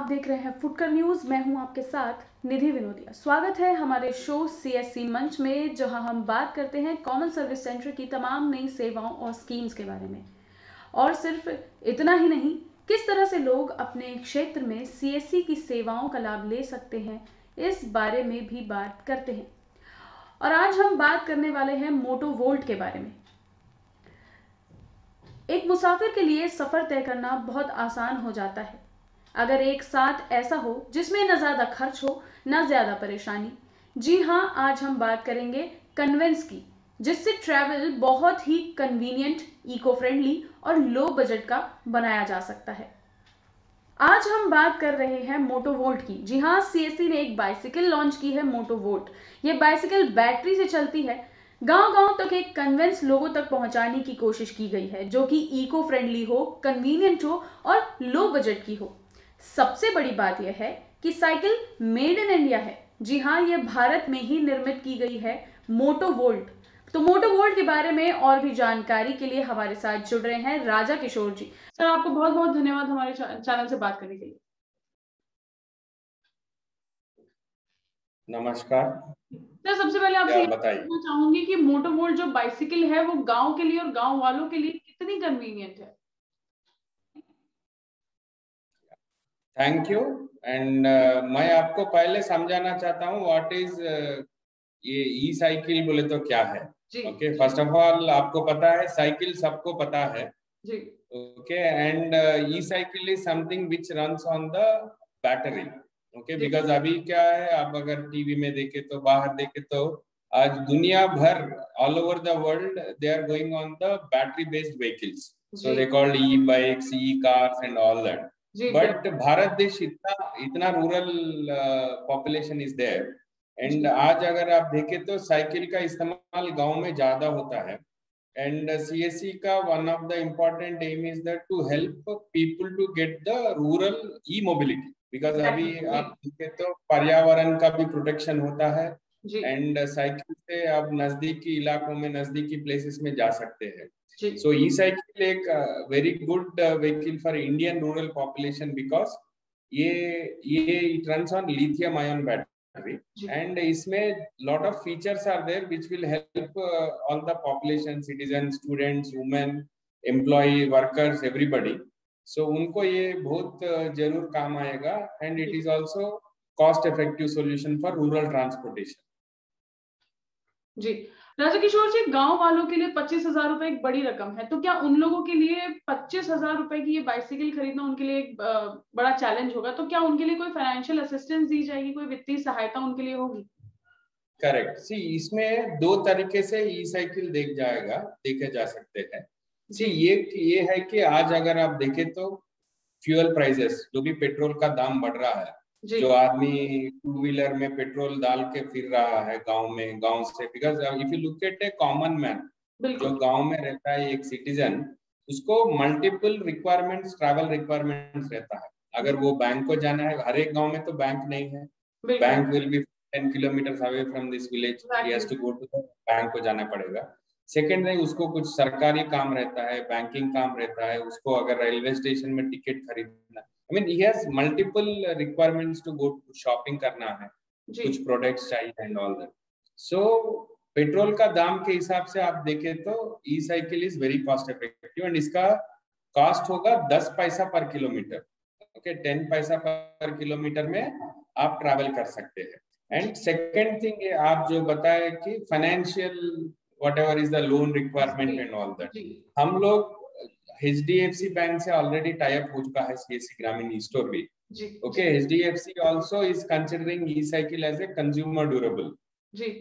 आप देख रहे हैं फुटकर न्यूज। मैं हूं आपके साथ निधि विनोदिया। स्वागत है हमारे शो सीएससी मंच में, जहां हम बात करते हैं कॉमन सर्विस सेंटर की तमाम नई सेवाओं और स्कीम्स के बारे में। और सिर्फ इतना ही नहीं, किस तरह से लोग अपने क्षेत्र में सीएससी की सेवाओं का लाभ ले सकते हैं, इस बारे में भी बात करते हैं। और आज हम बात करने वाले हैं मोटो वोल्ट के बारे में। एक मुसाफिर के लिए सफर तय करना बहुत आसान हो जाता है अगर एक साथ ऐसा हो जिसमें न ज्यादा खर्च हो न ज्यादा परेशानी। जी हाँ, आज हम बात करेंगे कन्वेंस की, जिससे ट्रैवल बहुत ही कन्वीनियंट, इको फ्रेंडली और लो बजट का बनाया जा सकता है। आज हम बात कर रहे हैं मोटो वोल्ट की। जी हाँ, सीएससी ने एक बाइसिकल लॉन्च की है, मोटो वोल्ट। ये बाइसिकल बैटरी से चलती है। गांव-गांव तक एक कन्वेंस लोगों तक पहुंचाने की कोशिश की गई है, जो कि इको फ्रेंडली हो, कन्वीनियंट हो और लो बजट की हो। सबसे बड़ी बात यह है कि साइकिल मेड इन इंडिया है। जी हाँ, यह भारत में ही निर्मित की गई है, मोटो वोल्ट। तो मोटो वोल्ट के बारे में और भी जानकारी के लिए हमारे साथ जुड़ रहे हैं राजा किशोर जी। सर, आपको बहुत बहुत धन्यवाद हमारे चैनल से बात करने के लिए। नमस्कार सर, सबसे पहले आपसे ये बताइए। पूछना चाहूंगी कि मोटो वोल्ट जो बाइसिकल है वो गांव के लिए और गांव वालों के लिए कितनी कन्वीनियंट है? Thank you. एंड मैं आपको पहले समझाना चाहता हूँ व्हाट इज ये ई साइकिल बोले तो क्या है। ओके, फर्स्ट ऑफ ऑल आपको पता है साइकिल सबको पता है जी। Okay, and e cycle is something which runs on the battery. Okay, because अभी क्या है, आप अगर टीवी में देखे तो बाहर देखे तो आज दुनिया भर all over the world they are going on the battery based vehicles, so they called e bikes, e cars and all that. But Bharat देश इतना rural population is there, and आज अगर आप देखें तो साइकिल का इस्तेमाल गांव में ज्यादा होता है। एंड सीएससी का one of the important aim is that to help people to get the rural e mobility, because अभी आप देखें तो पर्यावरण का भी प्रोटेक्शन होता है, एंड साइकिल से आप नजदीकी इलाकों में, नजदीकी प्लेसेस में जा सकते हैं। So e-cycle एक very good vehicle for Indian rural population because ये it runs on lithium ion battery and इसमें lot of features are there which will help all the population, citizens, students, women, employee, workers, everybody. So उनको ये बहुत जरूर काम आएगा, and it is also cost effective solution for rural transportation. जी राजा किशोर जी, गांव वालों के लिए 25,000 रुपए एक बड़ी रकम है, तो क्या उन लोगों के लिए 25,000 रुपए की ये बाइसिकल खरीदना उनके लिए एक बड़ा चैलेंज होगा? तो क्या उनके लिए कोई फाइनेंशियल असिस्टेंस दी जाएगी, कोई वित्तीय सहायता उनके लिए होगी? करेक्ट। सी, इसमें दो तरीके से ई साइकिल देखे जा सकते हैं। सी, ये है कि आज अगर आप देखें तो फ्यूल प्राइसेस, जो भी पेट्रोल का दाम बढ़ रहा है, जो आदमी टू व्हीलर में पेट्रोल डाल के फिर रहा है गांव से, because if you look at A common man जो गांव में रहता है, एक सिटीजन, उसको मल्टीपल रिक्वायरमेंट्स, ट्रैवल रिक्वायरमेंट्स रहता है। अगर वो बैंक को जाना है, हर एक गांव में तो बैंक नहीं है, bank will be 10 kilometre away from this village, he has to go to the bank को जाना पड़ेगा। सेकेंड है, उसको कुछ सरकारी काम रहता है, बैंकिंग काम रहता है, उसको अगर रेलवे स्टेशन में टिकट खरीदना, I mean, he has multiple requirements to go to shopping करना है, कुछ प्रोडक्ट्स चाहिए and all that. So petrol का दाम के हिसाब से आप देखें तो e cycle is very cost effective, and इसका कॉस्ट होगा 10 पैसा पर किलोमीटर। ओके, 10 पैसा पर किलोमीटर में आप ट्रैवल कर सकते हैं। एंड सेकेंड थिंग, आप जो बताए कि financial whatever is the loan requirement and all that, हम लोग HDFC बैंक से ऑलरेडी टाई अप हो चुका है सीएससी ग्रामीण ई स्टोर भी। Okay, HDFC also is considering e cycle as a consumer durable.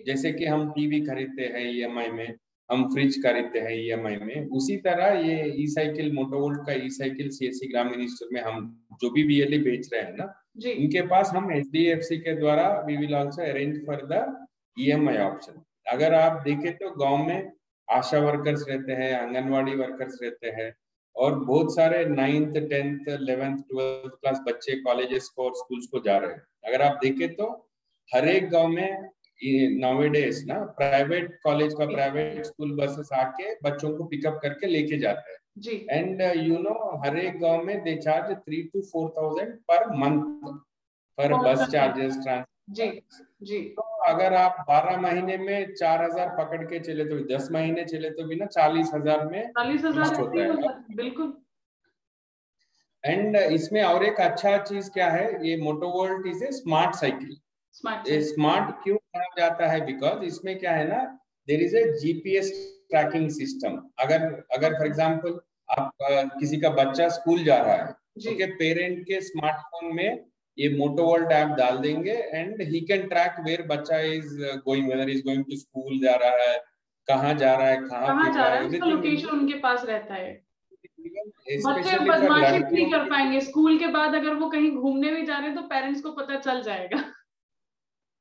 जैसे कि हम टीवी खरीदते हैं ईएमआई में, हम फ्रिज खरीदते हैं ईएमआई में, उसी तरह ये ई साइकिल, मोटोवोल्ट का ई cycle CSC Grameen e store में हम जो भी बीएलई बेच रहे हैं ना, इनके पास हम HDFC के द्वारा we will also arrange for the EMI option. अगर आप देखें तो गांव में आशा वर्कर्स रहते हैं, आंगनवाड़ी वर्कर्स रहते हैं, और बहुत सारे 9th 10th 11th 12th class बच्चे कॉलेजेस को और स्कूल्स को जा रहे हैं। अगर आप देखें तो हर एक गांव में नाउअडेज ना प्राइवेट कॉलेज का प्राइवेट स्कूल बसेस आके बच्चों को पिकअप करके लेके जाते हैं। जी एंड हर एक गांव में they charge 3 to 4,000 per month पर बस चार्जेस, जी ट्रांसपोर्ट। जी तो अगर आप 12 महीने में 4,000 पकड़ के चले तो 10 महीने चले तो भी ना 40,000 में 40,000 फिक्स्ड होता है। बिल्कुल। एंड इसमें और एक अच्छा चीज क्या है, ये Motovolt is a smart cycle. Smart ये साइकिल। स्मार्ट क्यों कहा जाता है, बिकॉज इसमें क्या है ना, there is a GPS tracking system. अगर अगर फॉर एग्जांपल आप किसी का बच्चा स्कूल जा रहा है, जी ओके, पेरेंट के स्मार्टफोन में ये मोटोवोल्ट ऐप डाल देंगे and he can track where बच्चा is going, whether is going to school जा रहा है, कहाँ जा रहा है, कहाँ कहाँ फिर जा रहा रहा है, है उसका एवरीथिंग विल लोकेशन उनके पास रहता है। बी, बच्चे स्पेशली फॉर बदमाशी भी नहीं लड़कियों कर के लिए। पाएंगे, स्कूल के बाद अगर वो कहीं घूमने भी जा रहे हैं तो पेरेंट्स को पता चल जाएगा।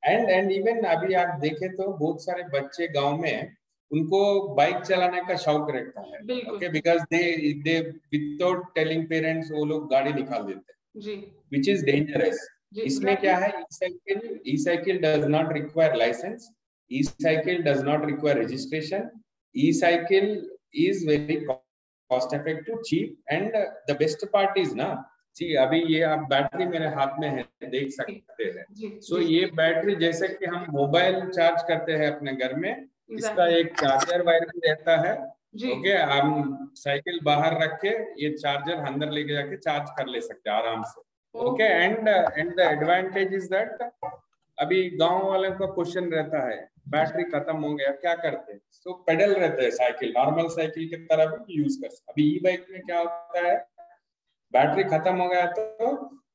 एंड इवन अभी आप देखें तो बहुत सारे बच्चे गांव में उनको बाइक चलाने का शौक रहता है, बिल्कुल। Okay, because they without telling parents वो लोग गाड़ी निकाल देते हैं, जी विच इज डेंजरस। जी इसमें क्या एग्जैक्टली। है, e cycle does not require licence, e cycle does not require registration, e cycle is very cost effective, cheap, and the best part is ना, जी अभी ये आप बैटरी मेरे हाथ में है, देख सकते हैं। जी सो जी ये बैटरी जैसे कि हम मोबाइल चार्ज करते हैं अपने घर में, इसका एग्जैक्टली। एक चार्जर वायर भी रहता है, जी ओके, हम साइकिल बाहर रख के ये चार्जर अंदर लेके जाके चार्ज कर ले सकते हैं आराम से, okay. Okay. And the advantage is that, अभी गांव वालों का क्वेश्चन रहता है बैटरी खत्म हो गया क्या करते हैं, तो पेडल रहते हैं, साइकिल नॉर्मल साइकिल की तरह भी यूज कर सकते। अभी ई बाइक में क्या होता है, बैटरी खत्म हो गया तो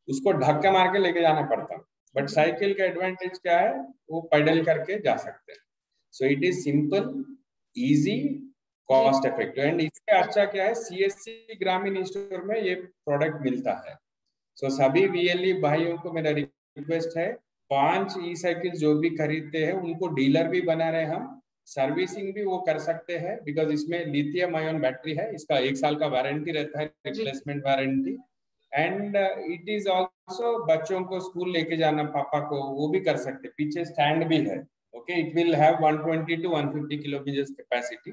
उसको धक्का मार के लेके जाना पड़ता, बट साइकिल का एडवांटेज क्या है, वो पेडल करके जा सकते हैं। So it is simple, easy, जी कॉस्ट इफेक्टिव, एंड इससे अच्छा क्या है, सीएससी ग्रामीण स्टोर में ये प्रोडक्ट मिलता है। सो सभी वीएलई भाइयों को मेरा रिक्वेस्ट है, 5 ई साइकिल जो भी खरीदते हैं उनको डीलर भी बना रहे हम, सर्विसिंग भी वो कर सकते हैं, बिकॉज इसमें लिथियम आयन बैटरी है, इसका 1 साल का वारंटी रहता है, जी replacement warranty. And it is also बच्चों को स्कूल लेके जाना पापा को, वो भी कर सकते, पीछे स्टैंड भी है, okay, it will have 120 to 150 kilometre capacity.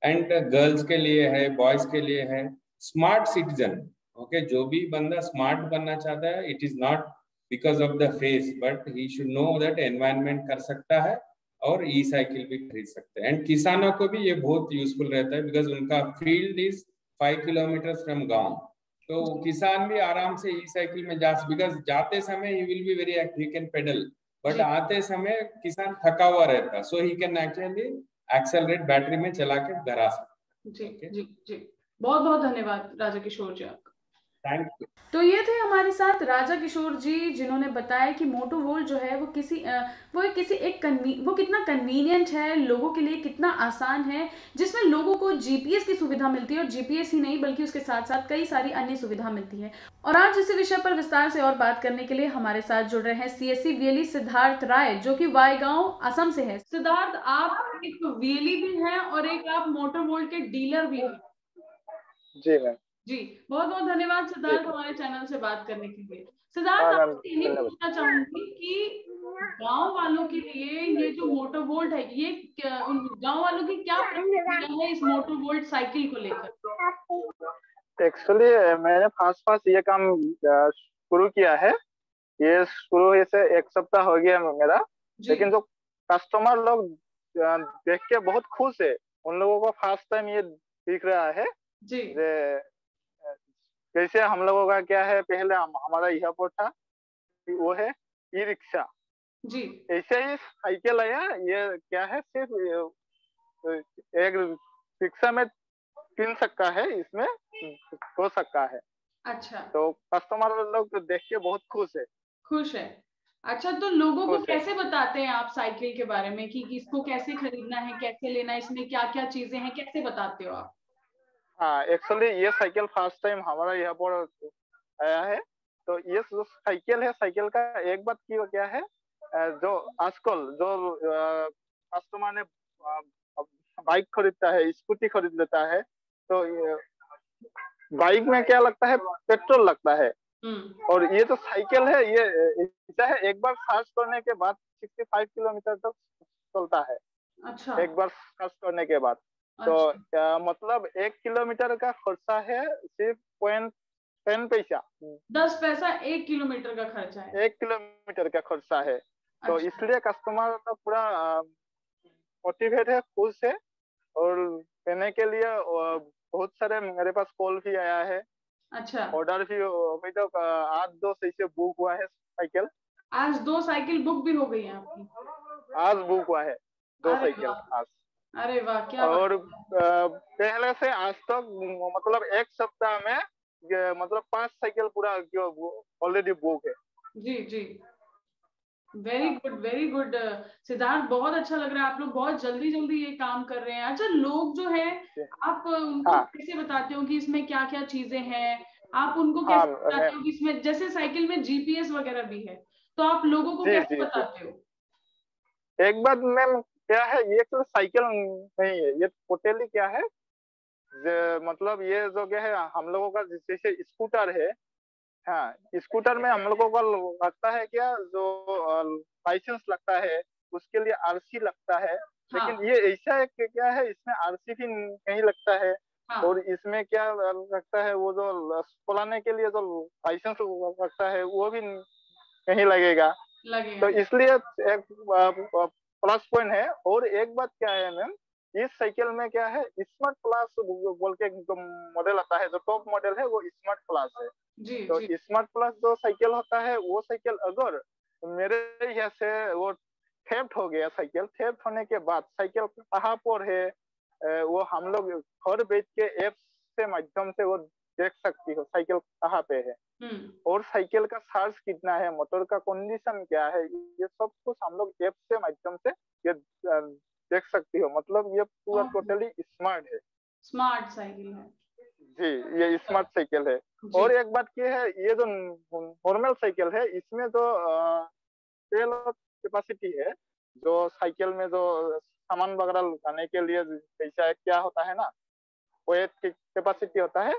And girls के लिए है, बॉयज के लिए है, स्मार्ट सिटीजन, ओके, जो भी बंदा स्मार्ट बनना चाहता है, it is not because of the face, but he should know that environment कर सकता है और ई साइकिल भी खरीद सकते हैं। एंड किसानों को भी ये बहुत यूजफुल रहता है, बिकॉज उनका फील्ड इज 5 किलोमीटर फ्रॉम गांव, तो किसान भी आराम से ई साइकिल में जा, बिकॉज जाते समय he will be very active, he can pedal, but जी आते समय किसान थका हुआ रहता, so he can actually accelerate battery में चला के घर आ जी सकते। ओके, जी जी। बहुत बहुत धन्यवाद राजा किशोर जी आपका। Thank you. तो ये थे हमारे साथ राजा किशोर जी, जिन्होंने बताया कि मोटो वोल्ट जो है वो वो कितना कन्वीनियंट है, लोगों के लिए कितना आसान है, जिसमें लोगों को जीपीएस की सुविधा मिलती है, और जीपीएस ही नहीं बल्कि उसके साथ साथ कई सारी अन्य सुविधा मिलती है। और आज इसी विषय पर विस्तार से और बात करने के लिए हमारे साथ जुड़ रहे हैं सीएससी वीएलई सिद्धार्थ राय, जो कि वाईगांव असम से है। सिद्धार्थ, आप एक वीएलई भी हैं और एक आप मोटो वोल्ट के डीलर भी हैं। जी मैम। जी, बहुत बहुत धन्यवाद जी सिद्धार्थ हमारे चैनल से बात करने के लिए। हाँ सिद्धार्थ, मैम, आपसे यही धन्यवाद। पूछना चाहूंगी कि गांव वालों के लिए ये जो मोटो वोल्ट है, ये उन गांव वालों की क्या प्रतिक्रिया है इस मोटो वोल्ट साइकिल को लेकर? एक्चुअली मैंने फास्ट फास्ट ये काम शुरू किया है, ये शुरू से 1 सप्ताह हो गया मेरा, लेकिन जो कस्टमर लोग देख के बहुत खुश है, उन लोगों को फर्स्ट टाइम ये दिख रहा है जी कैसे हम लोगों का क्या है, पहले हमारा एयरपोर्ट था, वो है ई रिक्शा, जी ऐसे ही साइकिल आया, ये क्या है, सिर्फ एक रिक्शा में 3 चक्का है, इसमें 2 चक्का है। अच्छा, तो कस्टमर लोग तो देख के बहुत खुश है। खुश है। अच्छा, तो लोगों को खुश है। कैसे बताते हैं आप साइकिल के बारे में कि इसको कैसे खरीदना है, कैसे लेना है, इसमें क्या क्या चीजें हैं, कैसे बताते हो आप? हाँ, एक्चुअली ये साइकिल फर्स्ट टाइम हमारा यहाँ पर आया है, तो ये जो साइकिल है, साइकिल का एक बात की क्या है, जो आजकल जो कस्टमर ने बाइक खरीदता है, स्कूटी खरीद लेता है, तो बाइक में क्या लगता है, पेट्रोल लगता है, और ये जो साइकिल है, ये ऐसा है, एक बार चार्ज करने के बाद 65 किलोमीटर तक चलता है। अच्छा, एक बार चार्ज करने के बाद तो मतलब 1 किलोमीटर का खर्चा है सिर्फ 10 पैसा, 10 पैसा 1 किलोमीटर का खर्चा है। 1 किलोमीटर का खर्चा है। तो इसलिए कस्टमर तो पूरा मोटिवेट है, खुश है, और लेने के लिए बहुत सारे मेरे पास कॉल भी आया है। अच्छा, ऑर्डर भी अभी तक 8-2 से बुक हुआ है साइकिल। आज 2 साइकिल बुक भी हो गई है आपकी? आज बुक हुआ है 2 साइकिल आज। अरे वाह, क्या और पहले से आज तक मतलब 1 सप्ताह में मतलब 5 साइकिल पूरा ऑलरेडी बुक है। जी जी, very good very good Siddharth, बहुत अच्छा लग रहा है। आप लोग बहुत जल्दी जल्दी ये काम कर रहे हैं। अच्छा, लोग जो है आप उनको कैसे बताते हो कि इसमें क्या क्या चीजें हैं? आप उनको कैसे बताते हो कि इसमें, जैसे साइकिल में जीपीएस वगैरह भी है, तो आप लोगों को कैसे बताते हो? एक बात मैम, क्या है, ये तो साइकिल नहीं है, ये टोटली क्या है, मतलब ये जो क्या है हम लोगों का जैसे स्कूटर है। हाँ, स्कूटर में हम लोगों का लगता है क्या, जो लाइसेंस लगता है उसके लिए आरसी लगता है। लेकिन ये ऐसा है कि क्या है, इसमें आरसी भी नहीं लगता है। और इसमें क्या लगता है, वो जो चलाने के लिए जो लाइसेंस लगता है वो भी नहीं लगेगा। तो इसलिए एक प्लस पॉइंट है। और एक बात क्या है मैम, इस साइकिल में क्या है, स्मार्ट प्लस बोल के जो मॉडल आता है, जो टॉप मॉडल है वो स्मार्ट प्लस है। तो स्मार्ट प्लस जो साइकिल होता है, वो साइकिल अगर मेरे यहाँ से वो थेफ्ट हो गया, साइकिल थेफ्ट होने के बाद साइकिल कहाँ पर है, वो हम लोग घर बैठ के ऐप से माध्यम से वो देख सकती हो साइकिल कहाँ पे है, और साइकिल का चार्ज कितना है, मोटर का कंडीशन क्या है, ये सब कुछ हम लोग ऐप से माध्यम से ये देख सकती हो। मतलब ये पूरा टोटली स्मार्ट है, स्मार्ट साइकिल है जी, ये स्मार्ट साइकिल है। और एक बात ये है, ये जो नॉर्मल साइकिल है, इसमें जो तेल कैपेसिटी है, जो साइकिल में जो सामान वगैरह लाने के लिए जैसा क्या होता है ना, वेट कैपेसिटी होता है,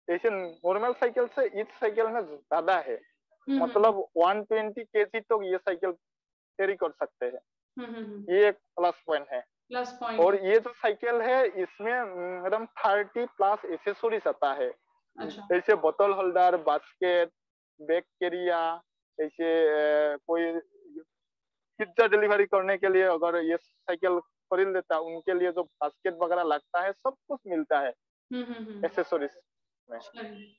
ऐसे नॉर्मल साइकिल से इस साइकिल में ज्यादा है। मतलब 120 kg तो ये साइकिल कैरी कर सकते हैं। ये एक प्लस पॉइंट है। और ये जो साइकिल है, इसमें मैडम 30+ एसेसरीज आता है। जैसे बोतल होल्डर, बास्केट, बैग कैरिया, ऐसे कोई पिज्जा डिलीवरी करने के लिए अगर ये साइकिल खरीद लेता है, उनके लिए जो बास्केट वगैरह लगता है, सब कुछ मिलता है एसेसरीज में।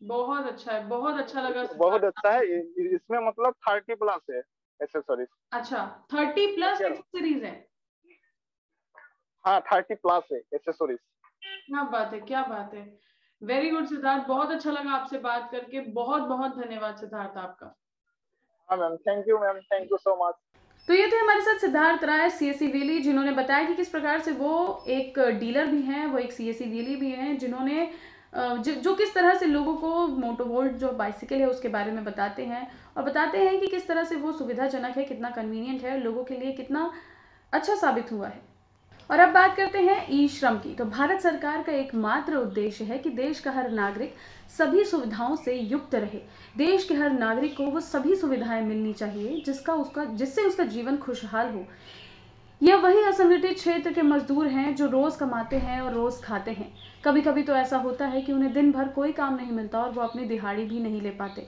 बहुत अच्छा है, बहुत अच्छा लगा, बहुत अच्छा है। इसमें मतलब 30+ है एसेसरीज। अच्छा, 30+ एसेसरीज है? हाँ, 30+ है एसेसरीज। क्या बात है, क्या बात है, वेरी गुड सिद्धार्थ, बहुत अच्छा लगा आपसे बात करके। बहुत बहुत धन्यवाद सिद्धार्थ आपका। हाँ ma'am, thank you ma'am, thank you so much. तो ये थे हमारे साथ सिद्धार्थ राय, सीएससी वेली, जिन्होंने बताया कि किस प्रकार से वो एक डीलर भी हैं, वो एक सीएससी वेली भी हैं, जिन्होंने जो किस तरह से लोगों को मोटोवोल्ट जो बाइसिकल है उसके बारे में बताते हैं, और बताते हैं कि किस तरह से वो सुविधाजनक है, कितना कन्वीनियंट है, लोगों के लिए कितना अच्छा साबित हुआ है। और अब बात करते हैं ई श्रम की। तो भारत सरकार का एकमात्र उद्देश्य है कि देश का हर नागरिक सभी सुविधाओं से युक्त रहे। देश के हर नागरिक को वो सभी सुविधाएं मिलनी चाहिए जिससे उसका जीवन खुशहाल हो। यह वही असंगठित क्षेत्र के मजदूर हैं जो रोज कमाते हैं और रोज खाते हैं। कभी कभी तो ऐसा होता है कि उन्हें दिन भर कोई काम नहीं मिलता और वो अपनी दिहाड़ी भी नहीं ले पाते।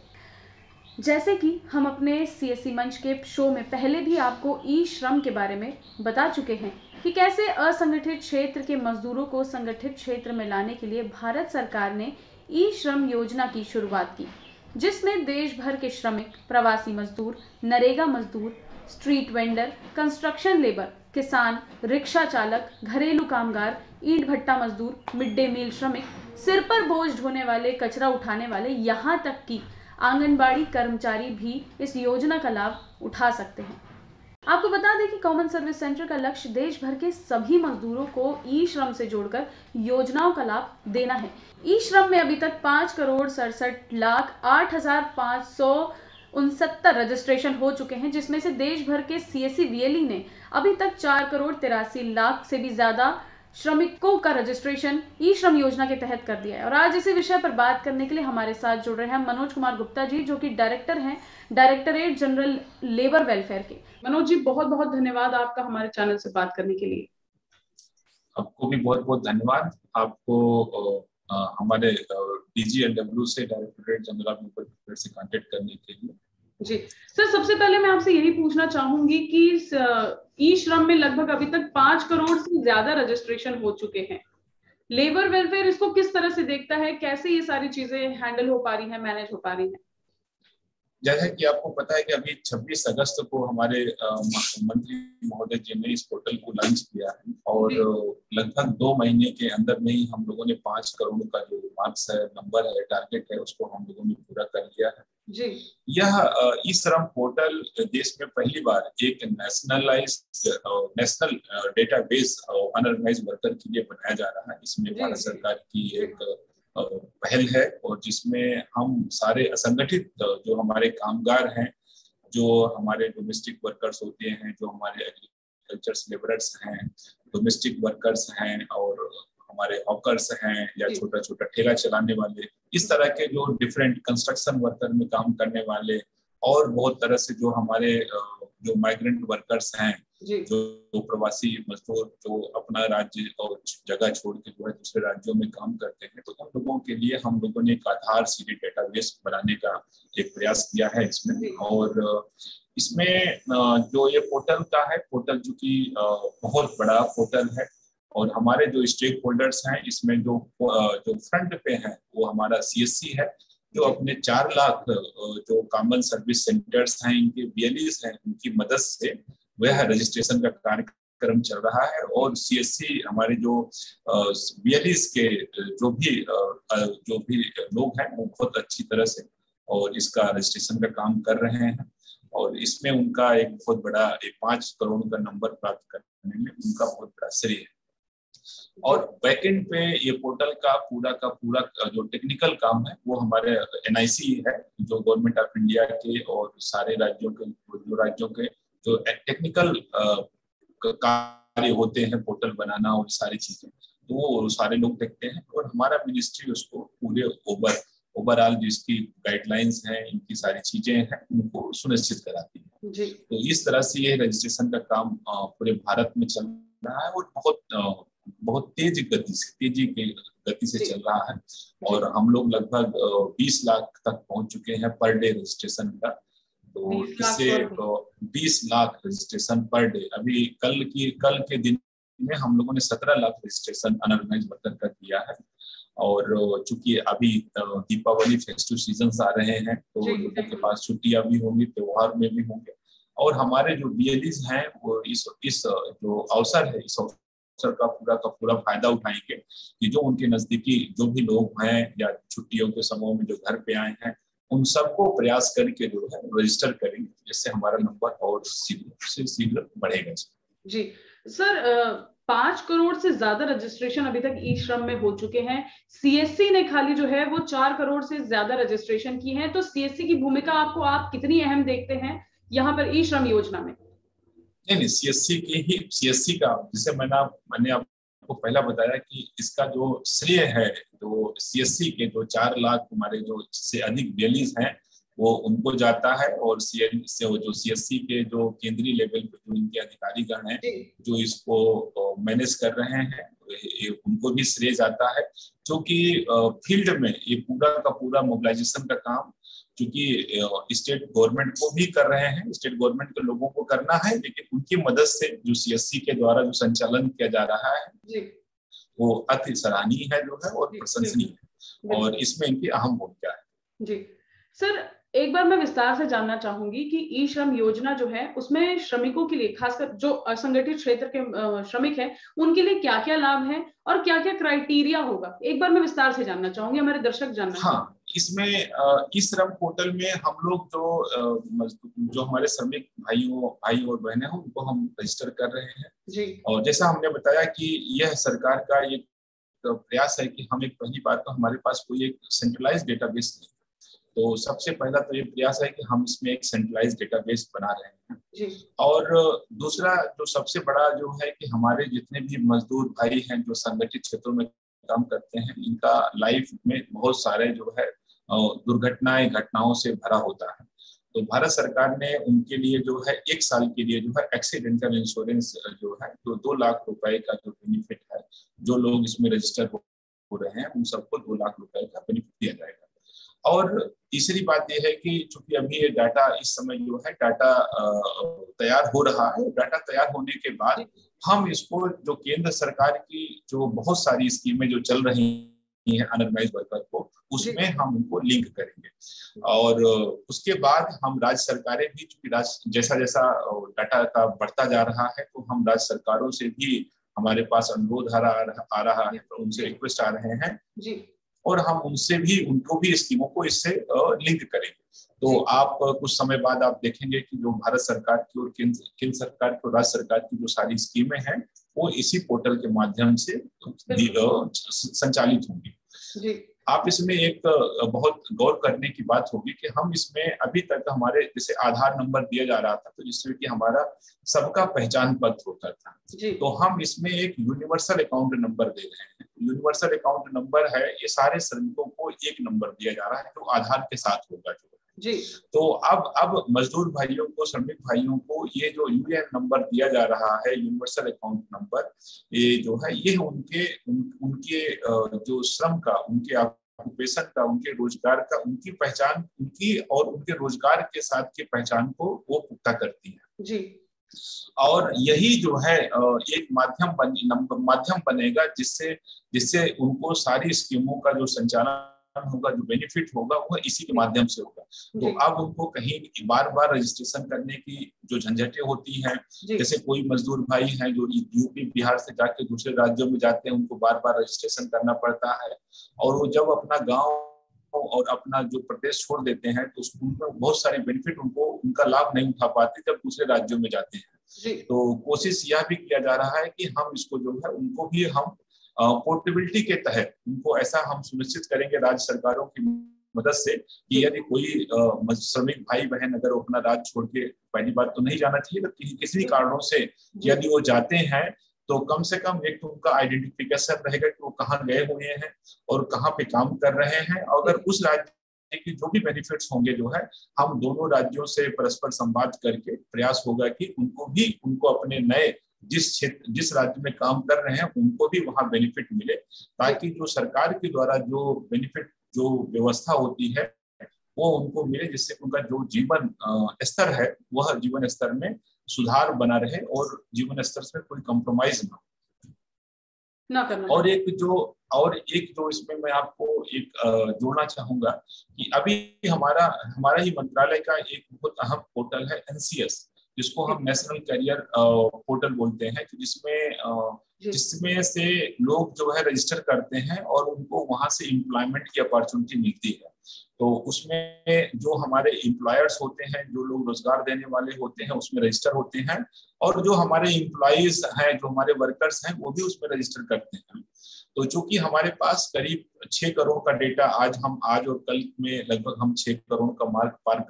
जैसे कि हम अपने सीएससी मंच के शो में पहले भी आपको ई श्रम के बारे में बता चुके हैं कि कैसे असंगठित क्षेत्र के मजदूरों को संगठित क्षेत्र में लाने के लिए भारत सरकार ने ई श्रम योजना की शुरुआत की, जिसमें देश भर के श्रमिक, प्रवासी मजदूर, नरेगा मजदूर, स्ट्रीट वेंडर, कंस्ट्रक्शन लेबर, किसान, रिक्शा चालक, घरेलू कामगार, ईंट भट्टा मजदूर, मिड डे मील श्रमिक, सिर पर बोझ ढोने वाले, कचरा उठाने वाले, यहाँ तक कि आंगनबाड़ी कर्मचारी भी इस योजना का लाभ उठा सकते हैं। आपको बता दें कि कॉमन सर्विस सेंटर का लक्ष्य देश भर के सभी मजदूरों को ई श्रम से जोड़कर योजनाओं का लाभ देना है। ई श्रम में अभी तक 5,67,8,569 रजिस्ट्रेशन हो चुके हैं, जिसमें से देश भर के सीएससी वीएलई ने अभी तक 4,83,00,000 से भी ज्यादा श्रमिकों का रजिस्ट्रेशन ई श्रम योजना के तहत कर दिया है। और आज इसी विषय पर बात करने के लिए हमारे साथ जुड़ रहे हैं मनोज कुमार गुप्ता जी, जो कि डायरेक्टर हैं डायरेक्टरेट जनरल लेबर वेलफेयर के। मनोज जी, बहुत बहुत धन्यवाद आपका हमारे चैनल से बात करने के लिए। आपको भी बहुत बहुत धन्यवाद। आपको हमारे DGLW से डायरेक्टरेट जनरल ऑफ न्यूक्लियर प्रिपरेटनेस से कांटेक्ट करने के लिए। जी सर, सबसे पहले मैं आपसे यही पूछना चाहूंगी कि ई श्रम में लगभग अभी तक 5 करोड़ से ज्यादा रजिस्ट्रेशन हो चुके हैं। लेबर वेलफेयर इसको किस तरह से देखता है, कैसे ये सारी चीजें हैंडल हो पा रही हैं, मैनेज हो पा रही हैं? जैसा कि आपको पता है कि अभी 26 अगस्त को हमारे मंत्री महोदय जी ने इस पोर्टल को लॉन्च किया है और लगभग 2 महीने के अंदर में ही हम लोगों ने 5 करोड़ का जो मार्क्स है, नंबर है, टारगेट है, उसको हम लोगों ने पूरा कर लिया है जी। यह ई श्रम पोर्टल देश में पहली बार एक नेशनल डेटाबेस अनऑर्गेनाइज्ड वर्कर के लिए बनाया जा रहा है। इसमें भारत सरकार की एक पहल है और जिसमें हम सारे असंगठित जो हमारे कामगार हैं, जो हमारे डोमेस्टिक वर्कर्स होते हैं, जो हमारे एग्रीकल्चर लेबरर्स हैं, डोमेस्टिक वर्कर्स हैं और हमारे हॉकर्स हैं या छोटा छोटा ठेला चलाने वाले, इस तरह के जो डिफरेंट कंस्ट्रक्शन वर्कर में काम करने वाले और बहुत तरह से जो हमारे जो माइग्रेंट वर्कर्स हैं, जो प्रवासी मजदूर जो अपना राज्य और जगह छोड़ के जो है दूसरे राज्यों में काम करते हैं, तो उन लोगों के लिए हम लोगों ने एक आधार सीडी डेटाबेस बनाने का एक प्रयास किया है इसमें। और इसमें जो ये पोर्टल का है, पोर्टल जो कि बहुत बड़ा पोर्टल है और हमारे जो स्टेक होल्डर्स हैं इसमें जो फ्रंट पे हैं वो हमारा CSC है, जो अपने 4 लाख जो कॉमन सर्विस सेंटर्स हैं, इनके BLEs हैं, उनकी मदद से वह रजिस्ट्रेशन का कार्यक्रम चल रहा है। और CSC हमारे जो BLEs के जो भी लोग हैं वो बहुत अच्छी तरह से और इसका रजिस्ट्रेशन का काम कर रहे हैं और इसमें उनका एक बहुत बड़ा 5 करोड़ का नंबर प्राप्त करने में उनका बहुत बड़ा श्रेय है। और बैकएंड पे ये पोर्टल का पूरा जो टेक्निकल काम है वो हमारे NIC है, जो गवर्नमेंट ऑफ इंडिया के और सारे राज्यों के जो टेक्निकल कार्य होते हैं, पोर्टल बनाना और सारी चीजें, तो वो सारे लोग देखते हैं और हमारा मिनिस्ट्री उसको पूरे ओवरऑल जिसकी गाइडलाइंस हैं, इनकी सारी चीजें हैं, उनको सुनिश्चित कराती है। तो इस तरह से ये रजिस्ट्रेशन का काम पूरे भारत में चल रहा है और बहुत तेजी की गति से चल रहा है और हम लोग लगभग 20 लाख तक पहुंच चुके हैं पर डे रजिस्ट्रेशन का। तो इससे 20 लाख रजिस्ट्रेशन पर डे, अभी कल के दिन में हम लोगों ने 17 लाख रजिस्ट्रेशन अनऑर्गेनाइज्ड वर्कर का किया है। और चूंकि अभी दीपावली फेस्टिव सीजन आ रहे हैं तो लोगों के पास छुट्टियां भी होंगी, त्योहार में भी होंगे और हमारे जो BLEs हैं वो इस जो अवसर है, इस अवसर का पूरा फायदा उठाएंगे कि जो उनके नजदीकी जो भी लोग हैं या छुट्टियों के समय में जो घर पे आए हैं, उन सबको प्रयास करके जो है रजिस्टर करेंगे, जिससे हमारा नंबर और शीघ्र बढ़ेगा। जी सर, 5 करोड़ से ज्यादा रजिस्ट्रेशन अभी तक ई श्रम में हो चुके हैं। CSC ने खाली जो है वो 4 करोड़ से ज्यादा रजिस्ट्रेशन की है, तो CSC की भूमिका आप कितनी अहम देखते हैं यहाँ पर ई श्रम योजना में? नहीं, CSC का जैसे मैंने आपको पहला बताया कि इसका जो श्रेय है जो CSC के जो 4 लाख हमारे जो से अधिक BLEs हैं वो उनको जाता है और जो CSC के जो केंद्रीय लेवल पे जो इनके अधिकारीगण हैं जो इसको मैनेज कर रहे हैं उनको भी श्रेय जाता है, क्योंकि फील्ड में ये पूरा का पूरा मोबिलाइजेशन का काम क्योंकि स्टेट गवर्नमेंट को भी कर रहे हैं, स्टेट गवर्नमेंट के लोगों को करना है, लेकिन उनकी मदद से जो CSC के द्वारा जो संचालन किया जा रहा है वो अति सराहनीय है जो है और प्रशंसनीय है और इसमें इनकी अहम भूमिका है। जी सर, एक बार मैं विस्तार से जानना चाहूंगी कि ई श्रम योजना जो है उसमें श्रमिकों के लिए, खासकर जो असंगठित क्षेत्र के श्रमिक हैं, उनके लिए क्या क्या लाभ है और क्या क्या क्राइटेरिया होगा, एक बार मैं विस्तार से जानना चाहूंगी, हमारे दर्शक जानना। हाँ, इसमें ई श्रम पोर्टल में हम लोग जो हमारे श्रमिक भाई और बहनें हैं उनको हम रजिस्टर कर रहे हैं जी। और जैसा हमने बताया कि यह सरकार का एक प्रयास है कि हम एक पहली बात तो हमारे पास कोई एक सेंट्रलाइज्ड डेटाबेस नहीं, तो सबसे पहला तो ये प्रयास है कि हम इसमें एक सेंट्रलाइज्ड डेटाबेस बना रहे हैं जी। और दूसरा जो सबसे बड़ा जो है कि हमारे जितने भी मजदूर भाई हैं जो संगठित क्षेत्रों में काम करते हैं, इनका लाइफ में बहुत सारे जो है घटनाओं से भरा होता है, तो भारत सरकार ने उनके लिए जो है 1 साल के लिए जो है एक्सीडेंटल इंश्योरेंस जो है तो 2 लाख रुपए का जो बेनिफिट है जो लोग इसमें रजिस्टर हो रहे हैं उन सबको 2 लाख रुपए का बेनिफिट दिया जाएगा। और तीसरी बात यह है कि चूंकि अभी ये डाटा इस समय जो है डाटा तैयार हो रहा है, डाटा तैयार होने के बाद हम इसको जो केंद्र सरकार की जो बहुत सारी स्कीमें जो चल रही है अनऑर्गेनाइज्ड वर्कर को, उसमें हम उनको लिंक करेंगे। और उसके बाद हम राज्य सरकारें भी, चूंकि जैसा जैसा डाटा का बढ़ता जा रहा है तो हम राज्य सरकारों से भी हमारे पास अनुरोध आ रहा है, तो उनसे रिक्वेस्ट आ रहे हैं जी, और हम उनसे भी उनको भी स्कीमों को इससे लिंक करेंगे। तो आप कुछ समय बाद आप देखेंगे कि जो भारत सरकार की और केंद्र सरकार की और राज्य सरकार की जो सारी स्कीमें हैं वो इसी पोर्टल के माध्यम से संचालित होंगी जी। आप इसमें एक बहुत गौर करने की बात होगी कि हम इसमें अभी तक हमारे जैसे आधार नंबर दिया जा रहा था, तो जिससे कि हमारा सबका पहचान पत्र होता था जी। तो हम इसमें एक यूनिवर्सल अकाउंट नंबर दे रहे हैं। यूनिवर्सल अकाउंट नंबर है, ये सारे श्रमिकों को एक नंबर दिया जा रहा है जो आधार के साथ होगा जी। तो अब मजदूर भाइयों को, श्रमिक भाइयों को ये जो यूएएन नंबर दिया जा रहा है, यूनिवर्सल अकाउंट नंबर, ये जो है ये उनके जो श्रम का, उनके ऑक्यूपेशन का, उनके रोजगार का, उनकी पहचान, उनकी और उनके रोजगार के साथ की पहचान को वो पुख्ता करती है जी। और यही जो है एक माध्यम बनेगा जिससे उनको सारी स्कीमों का जो संचालन होगा, जो बेनिफिट होगा, वो इसी के माध्यम से होगा। तो अब उनको कहीं बार बार रजिस्ट्रेशन करने की जो झंझटें होती हैं, जैसे कोई मजदूर भाई हैं जो यूपी बिहार से जाके दूसरे राज्यों में जाते हैं, उनको बार बार रजिस्ट्रेशन करना पड़ता है, और वो जब अपना गांव और अपना जो प्रदेश छोड़ देते हैं तो उनमें बहुत सारे बेनिफिट उनका लाभ नहीं उठा पाते जब दूसरे राज्यों में जाते हैं। तो कोशिश यह भी किया जा रहा है कि हम इसको जो है उनको भी हम पोर्टेबिलिटी के तहत उनको ऐसा हम सुनिश्चित करेंगे राज्य सरकारों की मदद से कि यदि कोई श्रमिक भाई बहन अगर वो अपना राज्य छोड़ के, पहली बात तो नहीं जाना चाहिए, तो किसी कारणों से यदि वो जाते हैं तो कम से कम एक तो उनका आइडेंटिफिकेशन रहेगा कि वो कहाँ गए हुए हैं और कहाँ पे काम कर रहे हैं। और अगर उस राज्य के जो भी बेनिफिट्स होंगे जो है, हम दोनों राज्यों से परस्पर संवाद करके प्रयास होगा कि उनको अपने नए जिस राज्य में काम कर रहे हैं उनको भी वहां बेनिफिट मिले, ताकि जो सरकार के द्वारा जो बेनिफिट जो व्यवस्था होती है वो उनको मिले, जिससे उनका जो जीवन स्तर है वह जीवन स्तर में सुधार बना रहे और जीवन स्तर से कोई कॉम्प्रोमाइज ना करना। और एक जो इसमें मैं आपको एक जोड़ना चाहूंगा कि अभी हमारा ही मंत्रालय का एक बहुत अहम पोर्टल है NCS, जिसको हम नेशनल करियर पोर्टल बोलते हैं, जिसमें से लोग जो है रजिस्टर करते हैं और उनको वहां से एम्प्लॉयमेंट की अपॉर्चुनिटी मिलती है। तो उसमें जो हमारे एम्प्लॉयर्स होते हैं, जो लोग रोजगार देने वाले होते हैं, उसमें रजिस्टर होते हैं, और जो हमारे एम्प्लॉइज हैं, जो हमारे वर्कर्स हैं, वो भी उसमें रजिस्टर करते हैं। तो चूंकि हमारे पास करीब 6 करोड़ का डेटा आज और कल में लगभग हम 6 करोड़ का मार्क पार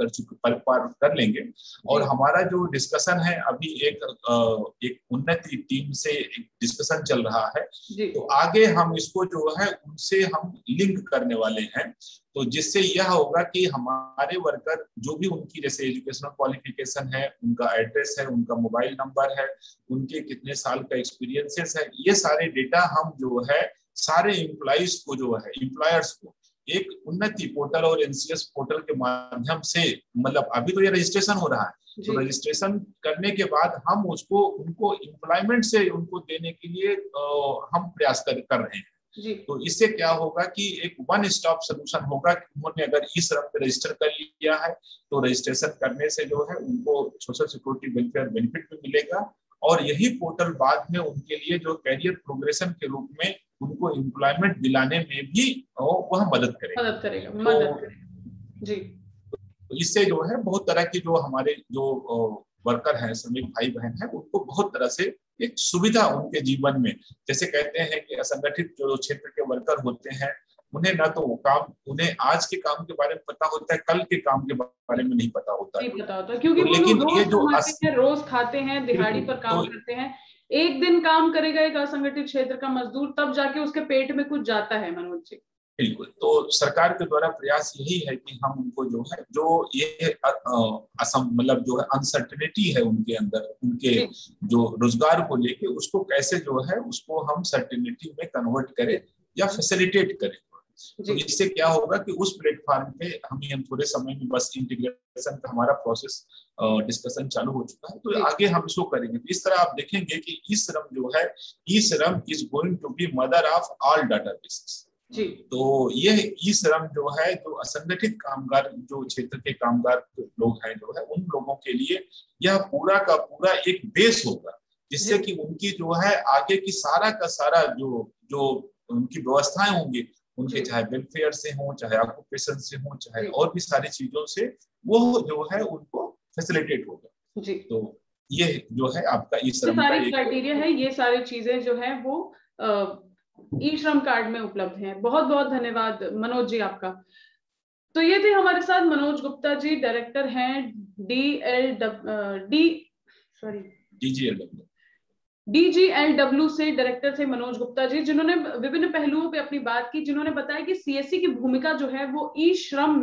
कर लेंगे, और हमारा जो डिस्कशन है अभी एक उन्नति टीम से एक डिस्कशन चल रहा है, तो आगे हम इसको जो है उनसे हम लिंक करने वाले हैं। तो जिससे यह होगा कि हमारे वर्कर जो भी उनकी जैसे एजुकेशनल क्वालिफिकेशन है, उनका एड्रेस है, उनका मोबाइल नंबर है, उनके कितने साल का एक्सपीरियंसेस है, ये सारे डेटा हम जो है सारे एम्प्लॉइज को जो है एम्प्लॉयर्स को एक उन्नति पोर्टल और NCS पोर्टल के माध्यम से, मतलब अभी तो ये रजिस्ट्रेशन हो रहा है, तो रजिस्ट्रेशन करने के बाद हम उनको एम्प्लॉयमेंट से उनको देने के लिए हम प्रयास कर रहे हैं जी। तो इससे क्या होगा कि एक वन स्टॉप सोल्यूशन होगा कि उन्होंने अगर ई श्रम पे रजिस्टर कर लिया है तो रजिस्ट्रेशन करने से जो है उनको सोशल सिक्योरिटी वेलफेयर बेनिफिट भी मिलेगा, और यही पोर्टल बाद में उनके लिए जो कैरियर प्रोग्रेशन के रूप में उनको एम्प्लॉयमेंट दिलाने में भी वह मदद करेगा जी। तो इससे जो है बहुत तरह की जो हमारे जो वर्कर हैं, श्रमिक भाई बहन हैं, उनको बहुत तरह से एक सुविधा उनके जीवन में, जैसे कहते हैं कि असंगठित जो क्षेत्र के वर्कर होते हैं, उन्हें ना तो उन्हें आज के काम के बारे में पता होता है, कल के काम के बारे में नहीं पता होता क्योंकि तो लेकिन ये जो रोज खाते हैं, दिहाड़ी पर काम करते हैं, एक दिन काम करेगा एक असंगठित क्षेत्र का मजदूर, तब जाके उसके पेट में कुछ जाता है मनोज जी। बिल्कुल। तो सरकार के द्वारा प्रयास यही है कि हम उनको जो है, जो ये असम मतलब जो है अनसर्टेनिटी है उनके अंदर, उनके जो रोजगार को लेके, उसको कैसे जो है उसको हम सर्टेनिटी में कन्वर्ट करें या फैसिलिटेट करें। तो इससे क्या होगा कि उस प्लेटफॉर्म पे हम थोड़े समय में, बस इंटीग्रेशन का हमारा प्रोसेस डिस्कशन चालू हो चुका है, तो आगे हम इसको करेंगे। तो इस तरह आप देखेंगे कि ई श्रम जो है, e Shram is going to be mother of all databases. जी। तो यह ई श्रम जो है, जो असंगठित कामगार, जो क्षेत्र के कामगार लोग हैं जो है, उन लोगों के लिए यह पूरा का पूरा एक बेस होगा, जिससे कि उनकी जो है आगे की सारा का सारा जो उनकी व्यवस्थाएं होंगी, उनके चाहे वेलफेयर से हो, चाहे ऑक्यूपेशन से हो, चाहे और भी सारी चीजों से, वो जो है उनको फैसिलिटेट होगा। जी। तो ये जो है आपका ई श्रम का एक क्राइटेरिया है, ये सारी चीजें जो है वो ई श्रम कार्ड में उपलब्ध हैं। बहुत बहुत धन्यवाद मनोज जी आपका। तो ये थे हमारे साथ मनोज गुप्ता जी, डायरेक्टर हैं DGLW से डायरेक्टर थे मनोज गुप्ता जी, जिन्होंने विभिन्न पहलुओं पे अपनी बात की, जिन्होंने बताया कि सीएससी की भूमिका जो है वो ई श्रम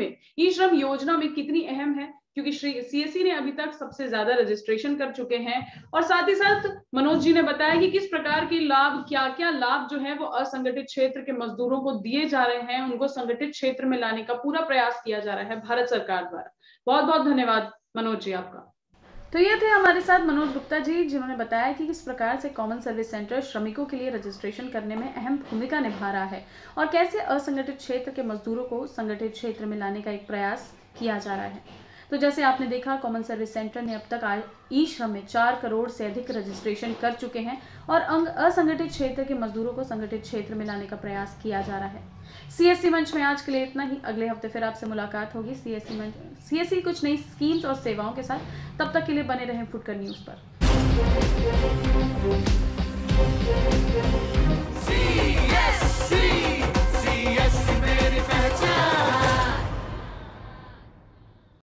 योजना में कितनी अहम है, क्योंकि सीएससी ने अभी तक सबसे ज्यादा रजिस्ट्रेशन कर चुके हैं। और साथ ही साथ मनोज जी ने बताया कि किस प्रकार के लाभ, क्या क्या लाभ जो है वो असंगठित क्षेत्र के मजदूरों को दिए जा रहे हैं, उनको संगठित क्षेत्र में लाने का पूरा प्रयास किया जा रहा है भारत सरकार द्वारा। बहुत बहुत धन्यवाद मनोज जी आपका। तो ये थे हमारे साथ मनोज गुप्ता जी, जिन्होंने बताया कि किस प्रकार से कॉमन सर्विस सेंटर श्रमिकों के लिए रजिस्ट्रेशन करने में अहम भूमिका निभा रहा है और कैसे असंगठित क्षेत्र के मजदूरों को संगठित क्षेत्र में लाने का एक प्रयास किया जा रहा है। तो जैसे आपने देखा, कॉमन सर्विस सेंटर ने अब तक ई श्रम में 4 करोड़ से अधिक रजिस्ट्रेशन कर चुके हैं और असंगठित क्षेत्र के मजदूरों को संगठित क्षेत्र में लाने का प्रयास किया जा रहा है। सीएससी मंच में आज के लिए इतना ही। अगले हफ्ते फिर आपसे मुलाकात होगी सीएससी कुछ नई स्कीम्स और सेवाओं के साथ। तब तक के लिए बने रहें फुटकर न्यूज पर।